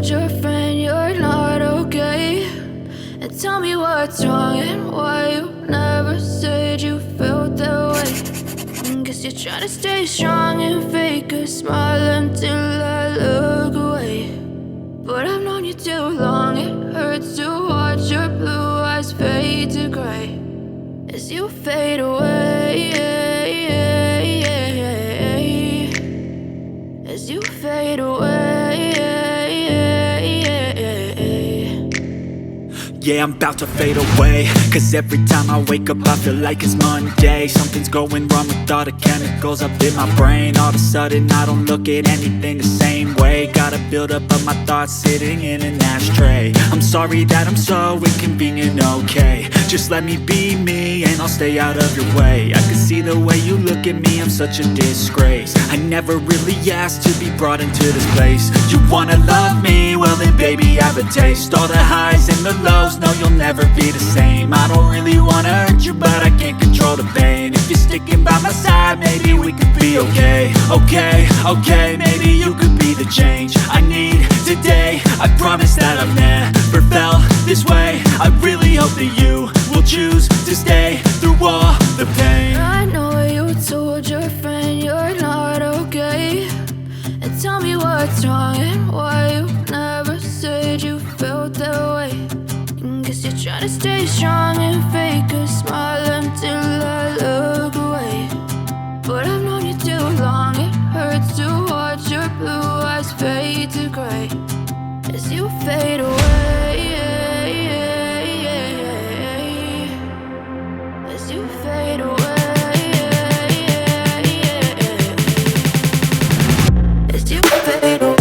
told your friend you're not okay? And tell me what's wrong and why you never said you felt that way. Guess you're trying to stay strong and fake a smile until I look away. But I've known you too long, it hurts to watch your blue eyes fade to gray as you fade away, as you fade away. Yeah, I'm about to fade away, cause every time I wake up I feel like it's Monday. Something's going wrong with all the chemicals up in my brain. All of a sudden I don't look at anything the same way. Got a buildup of my thoughts sitting in an ashtray. I'm sorry that I'm so inconvenient, okay? Just let me be me and I'll stay out of your way. I can see the way you look at me, I'm such a disgrace. I never really asked to be brought into this place. You wanna love me? Well then baby I have a taste. All the highs and the lows, no you'll never be the same. I don't really wanna hurt you but I can't control the pain. If you're sticking by my side maybe we could be okay. Okay, maybe you could be the change I need today. I promise that I've never felt this way. I really hope that you will choose to stay through all the pain. I know you told your friend you're not okay. And tell me what's wrong and why you never said you felt that way. Guess you're trying to stay strong and fake a smile until I look away. But I've known you too long, it hurts to watch your blue eyes fade to gray as you fade away, as you fade away, as you fade away.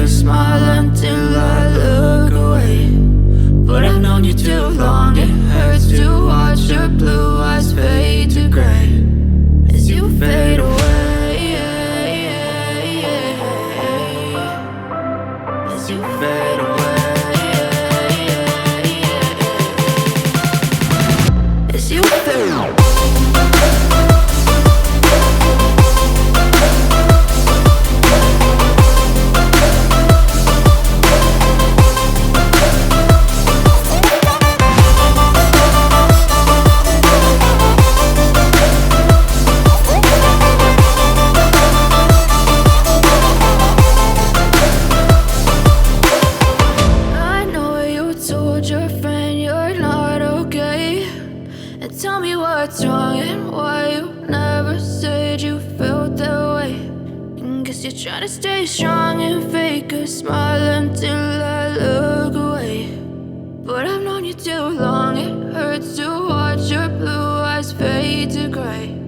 Smile until I look away. But I've known you too long, it hurts to watch your blue eyes fade to gray as you fade away, as you fade away, as you fade away. Your friend you're not okay. And tell me what's wrong and why you never said you felt that way. Guess you're trying to stay strong and fake a smile until I look away. But I've known you too long, it hurts to watch your blue eyes fade to gray